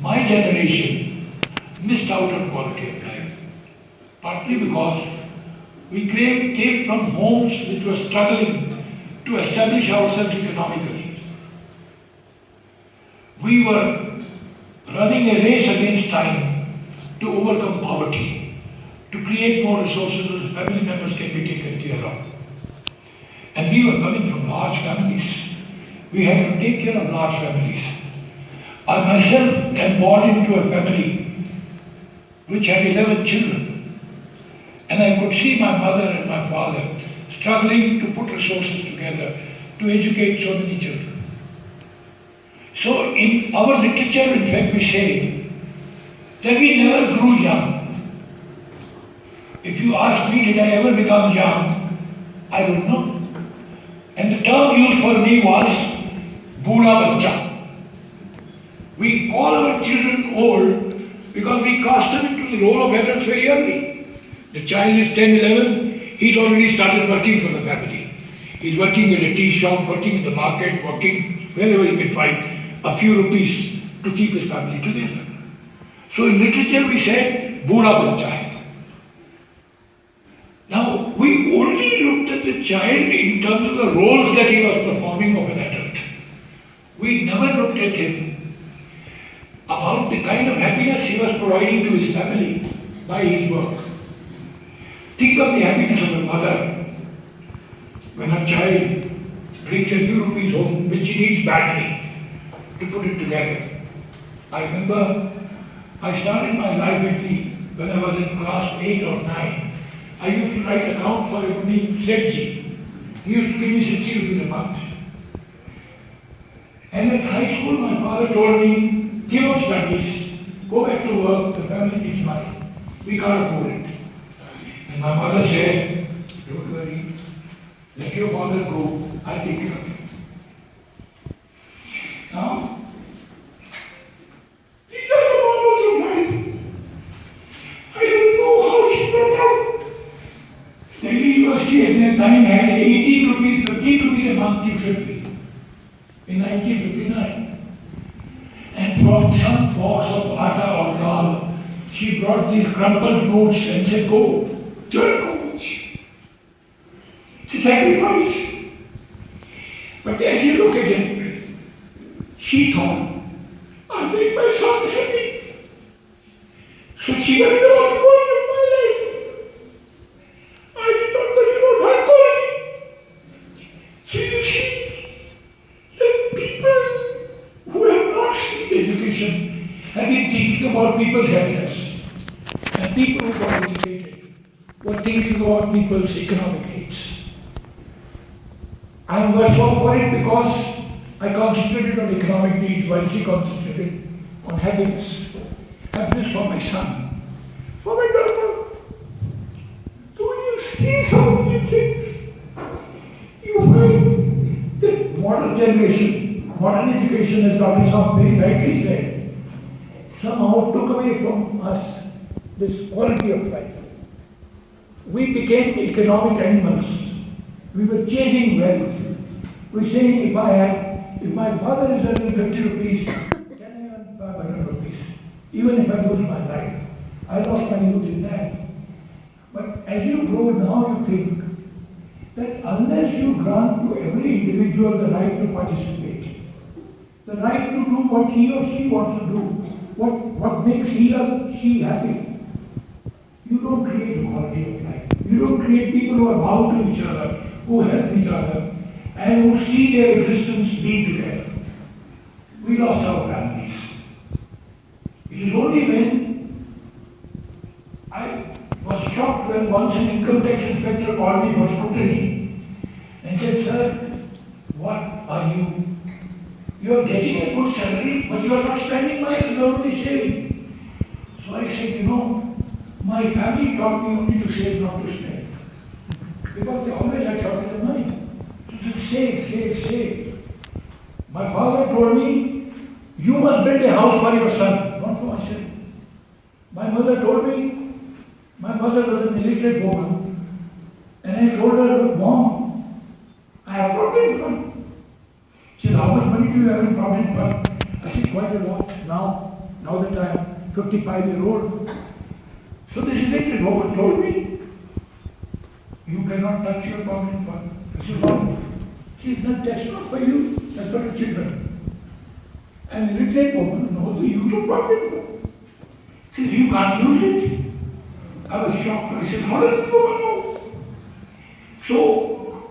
my generation missed out on quality of life, partly because we came from homes which were struggling to establish ourselves economically. We were running a race against time to overcome poverty, to create more resources so that family members can be taken care of. And we were coming from large families. We had to take care of large families. I myself am born into a family which had 11 children. And I could see my mother and my father struggling to put resources together to educate so many children. So in our literature, in fact, we say that we never grew young. If you ask me, did I ever become young? I don't know. And the term used for me was Booda Bacha. We call our children old because we cast them into the role of adults very early. The child is 10, 11, he's already started working for the family. He's working in a tea shop, working in the market, working wherever he can find a few rupees to keep his family together. So in literature we said, Booda Bacha hai. Now, we only looked at the child in terms of the roles that he was performing of an adult. We never looked at him about the kind of happiness he was providing to his family by his work. Think of the happiness of a mother when her child brings a few rupees home which she needs badly to put it together. I remember I started my life when I was in class 8 or 9. I used to write account for a named Setji. He used to give me 60 rupees a month. And at high school, my father told me, give up studies, go back to work, the family needs money. We can't afford it. And my mother said, don't worry, let your father go, I'll take care of him. Now, these are the models of life. I don't know how she brought out. Delhi University at that time had 18 rupees, 15 rupees a month tuition fee in 1959. And from some box of atta or dal, she brought these crumpled notes and said, go, join college. It's a sacrifice. But as you look at it, she thought, I'll make my son happy. So she worried about the quality of my life. I did not worry about her quality. So you see, the people who have not seen education have been thinking about people's happiness. And people who got educated were thinking about people's economic needs. I am worse off for it because I concentrated on economic needs while she concentrated on happiness. Happiness for my son, for my daughter. So when you see some of these things, you find that modern generation, modern education, as Dr. Sam very rightly said, somehow took away from us this quality of life. We became economic animals. We were chasing wealth. We're saying if my father is earning 50 rupees, can I earn 500 rupees? Even if I lose my life. I lost my youth in that. But as you grow now, you think that unless you grant to every individual the right to participate, the right to do what he or she wants to do, what makes he or she happy, you don't create a quality of life. You don't create people who are bound to each other, who help each other, and who see their existence being together. We lost our families. It is only when I was shocked when once an income tax inspector called me for scrutiny and said, sir, what are you? You are getting a good salary, but you are not spending much, you are only saving. So I said, you know, my family taught me only to save, not to spend. Because they always had shortage of money. So just save. My father told me, you must build a house for your son, not for myself. My mother told me, my mother was an illiterate woman, and I told her, look, Mom, I have Provident Fund. She said, how much money do you have in Provident Fund? I said, quite a lot. Now, now that I am 55-year-old. So this elected woman told me, you cannot touch your provident fund. I said, why? She said, that's not for you, that's for the children. And the elected woman knows the use of provident fund. She said, you can't use it. I was shocked. I said, how does this woman know? So,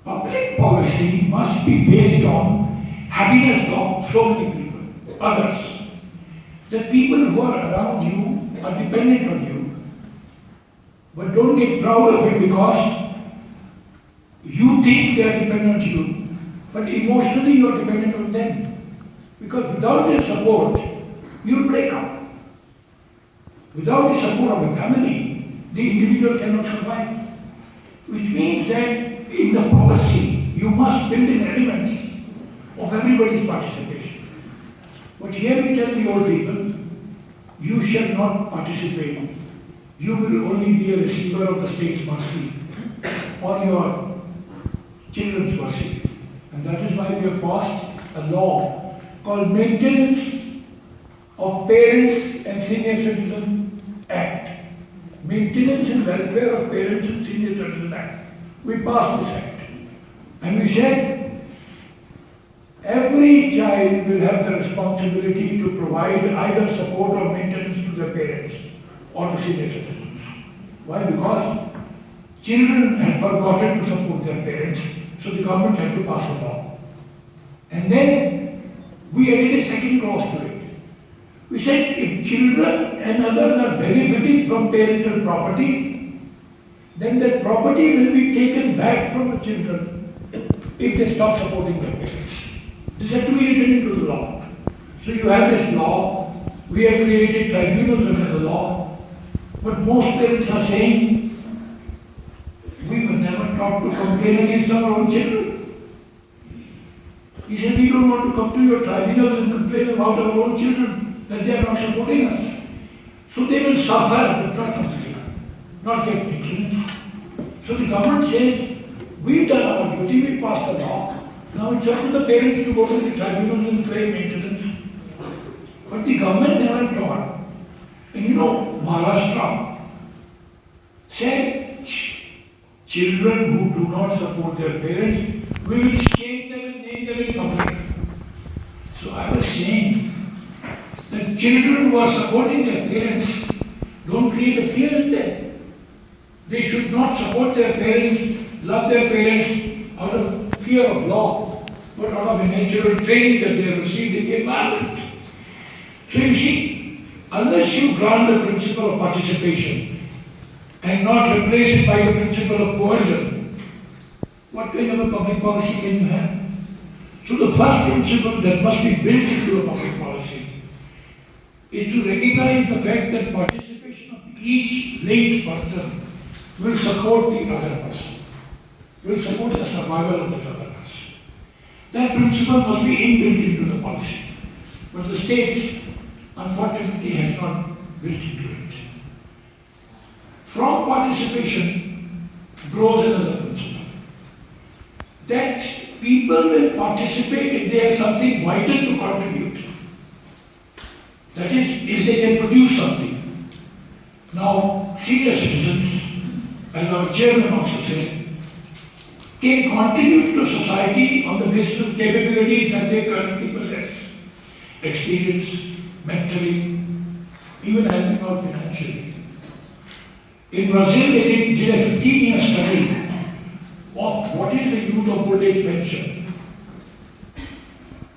public policy must be based on happiness of so many people, others. The people who are around you are dependent on you. But don't get proud of it because you think they are dependent on you, but emotionally you are dependent on them. Because without their support, you'll break up. Without the support of a family, the individual cannot survive. Which means that in the policy, you must build in elements of everybody's participation. But here we tell the old people, you shall not participate. You will only be a receiver of the state's mercy or your children's mercy. And that is why we have passed a law called Maintenance of Parents and Senior Citizens Act. Maintenance and Welfare of Parents and Senior Citizens Act. We passed this act. And we said, every child will have the responsibility to provide either support or maintenance to their parents or to senior citizens. Why? Because children had forgotten to support their parents, so the government had to pass a law. And then we added a second clause to it. We said if children and others are benefiting from parental property, then that property will be taken back from the children if they stop supporting their parents. This had to be written into the law. So you have this law, we have created tribunals under the law, but most parents are saying, we were never taught to complain against our own children. He said, we don't want to come to your tribunals and complain about our own children, that they are not supporting us. So they will suffer, but not complain, not get maintenance. So the government says, we've done our duty, we passed the law. Now it's up to the parents to go to the tribunals and claim maintenance. But the government never taught. And you know, Maharashtra said, children who do not support their parents, we will shame them and name them in public. So I was saying that children who are supporting their parents don't create a fear in them. They should not support their parents, love their parents out of fear of law, but out of a natural training that they have received in the environment. So you see, unless you grant the principle of participation and not replace it by the principle of coercion, what kind of a public policy can you have? So the first principle that must be built into a public policy is to recognize the fact that participation of each linked person will support the other person, will support the survival of the other person. That principle must be inbuilt into the policy. But the state, unfortunately, has not built into it. From participation grows another principle. That people will participate if they have something vital to contribute. That is, if they can produce something. Now, senior citizens, as our chairman also said, can contribute to society on the basis of capabilities that they currently possess. Experience, mentoring, even helping out financially. In Brazil, they did a 15-year study of what is the use of old age pension.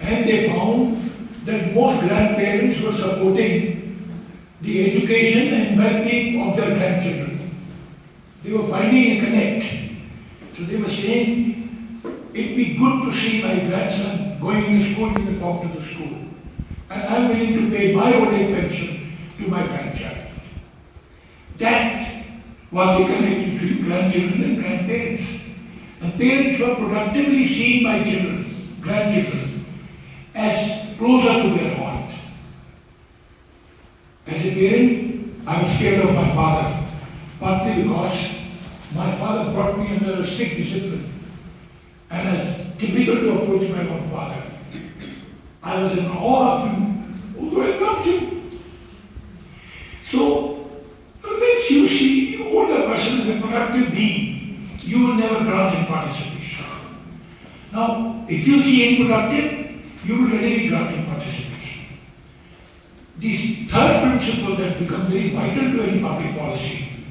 And they found that most grandparents were supporting the education and well-being of their grandchildren. They were finding a connect. So they were saying, it'd be good to see my grandson going in a school uniform to the school. And I'm willing to pay my old age pension to my grandchild. That was the connection between grandchildren and grandparents. And parents were productively seeing my children, grandchildren, as closer to their heart. As a parent, I was scared of my father, partly because my father brought me under a strict discipline. And as difficult to approach my own father, I was in awe of him, although I loved him. productive being, you will never grant in participation. Now, if you see unproductive, you will readily grant in participation. This third principle that becomes very vital to any public policy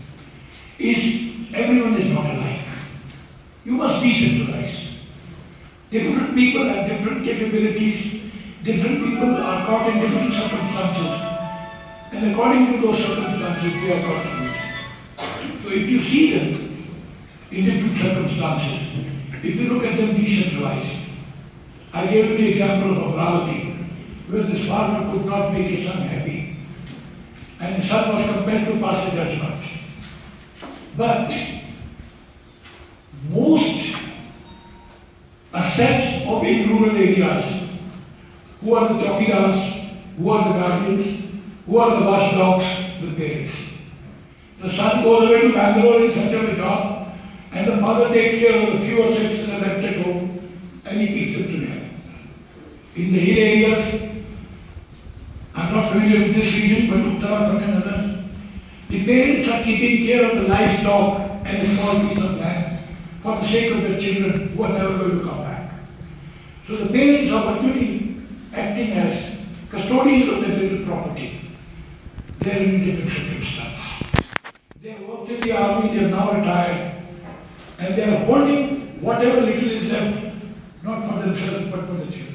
is everyone is not alike. You must decentralize. Different people have different capabilities, different people are caught in different circumstances, and according to those circumstances they are contributing. So if you see them in different circumstances, if you look at them decentralized, I gave you the example of Amravati, where this farmer could not make his son happy, and the son was compelled to pass a judgment. But most assets of in rural areas, who are the chowkidars, who are the guardians, who are the watchdogs, the parents. The son goes away to Bangalore in search of a job, and the father takes care of the few assets that are left at home, and he keeps them together. In the hill areas, I'm not familiar with this region, but Uttarakhand and others, the parents are keeping care of the livestock and a small piece of land for the sake of their children who are never going to come back. So the parents are virtually acting as custodians of their little property. They are in different circumstances. They have worked in the army, they are now retired, and they are holding whatever little is left, not for themselves but for the children.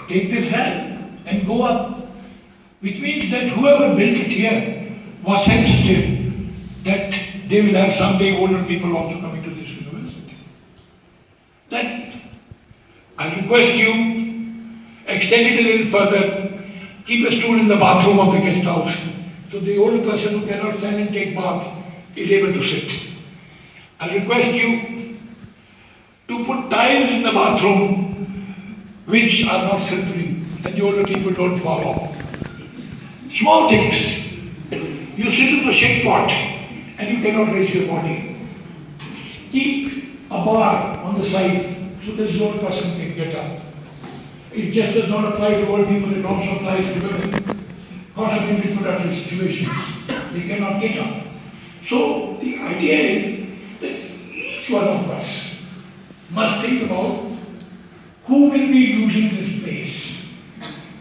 Take this land and go up, which means that whoever built it here was sensitive that they will have someday older people also coming to this university. Then I request you, extend it a little further, keep a stool in the bathroom of the guest house, so the old person who cannot stand and take bath is able to sit. I request you to put tiles in the bathroom which are not slippery, and the older people don't fall off. Small things. You sit in the shade pot and you cannot raise your body. Keep a bar on the side so this old person can get up. It just does not apply to old people, it also applies to women caught up in reproductive situations. They cannot get up. So the idea is that each one of us must think about who will be using this place,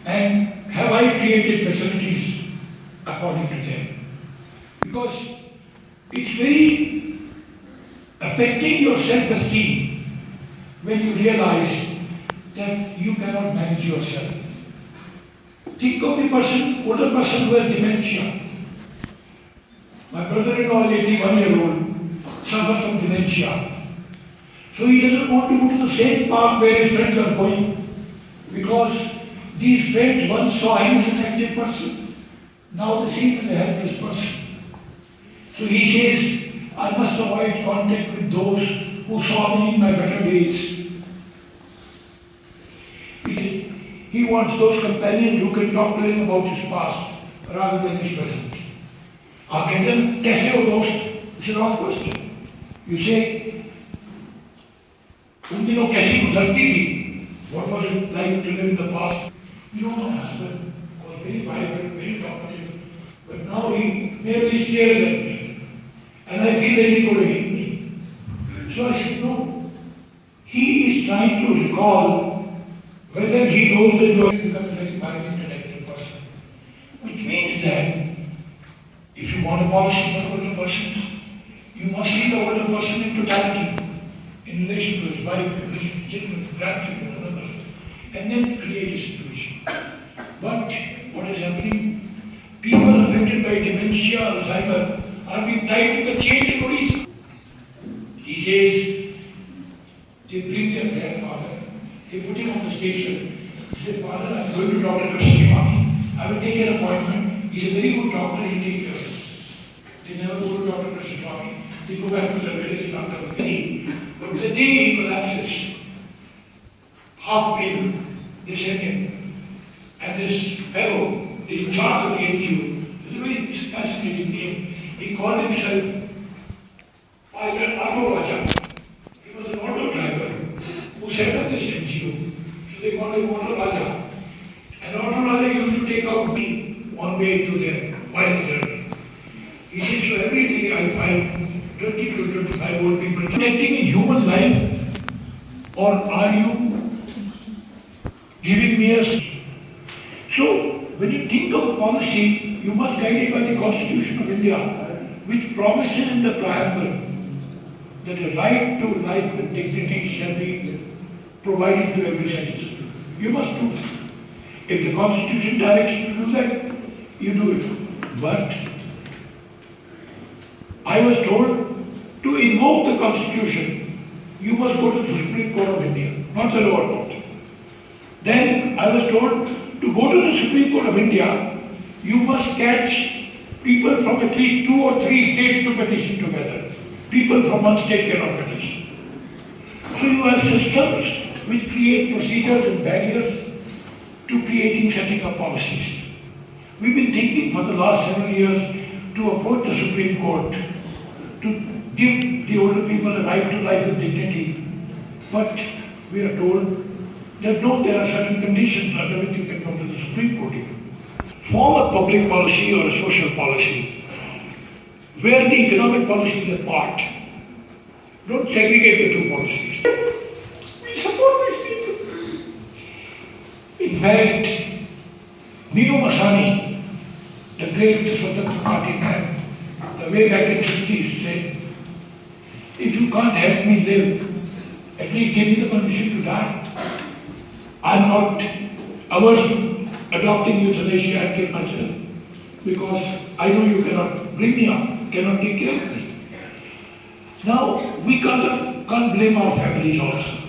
and have I created facilities according to them? Because it's very affecting your self-esteem when you realize that you cannot manage yourself. Think of the person, older person who has dementia. My brother-in-law, 81-year-old, suffers from dementia. So he doesn't want to go to the same park where his friends are going, because these friends once saw him as an active person. Now they see him as a helpless person. So he says, I must avoid contact with those who saw me in my better days. He wants those companions who can talk to him about his past rather than his present. आप कहते हैं कैसे हो दोस्त? It's a wrong question. You say, उन दिनों कैसी गुजरती थी? What was it like to live in the past? You know, my husband was very vibrant, very talkative, but now he merely stares at me, and I feel that he could hate me. So I said, no. He is trying to recall whether he knows that you are become a very vibrant, intellectual person. Which means that if you want a policy for older persons, you must see the older person in totality, in relation to his wife, his children, grandchildren, and others, and then create a situation. But what is happening? People affected by dementia, Alzheimer, are being tied to the chain in Odisha. He says, They put him on the station. He said, Father, I'm going to Dr. Krishna Swami. I will take an appointment. He's a very good doctor, he'll take care of it. They never go to Dr. Krishna Swami. They go back to their village Dr. Mukherjee. But the day he collapses, half ill, they send him. And this fellow is in charge of the NEHU. It's a very fascinating name. He called himself Auto Raja. He was an auto driver who set up this NGO. So they called him Auto Raja. And Auto Raja used to take out me on way to their final journey. He said, so every day I find 20 to 25 old people protecting a human life, or are you giving me a... So, when you think of policy, you must guide it by the Constitution of India, which promises in the preamble that the right to life with dignity shall be provided to every citizen. You must do that. If the Constitution directs you to do that, you do it. But I was told to invoke the Constitution, you must go to the Supreme Court of India, not the lower court. Then I was told to go to the Supreme Court of India, you must catch people from at least 2 or 3 states to petition together. People from one state cannot petition. So you have systems which create procedures and barriers to creating, setting up policies. We've been thinking for the last several years to approach the Supreme Court to give the older people a right to life with dignity. But we are told that no, there are certain conditions under which you can come to the Supreme Court. Form a public policy or a social policy where the economic policy is a part. Don't segregate the two policies. We support these people. In fact, Nino Masani, the great Swatanta Party man, the way back in the 50s said, if you can't help me live, at least give me the permission to die. I'm not averse to adopting euthanasia and kill myself because I know you cannot bring me up, cannot take care of me. Now, we can't blame our families also.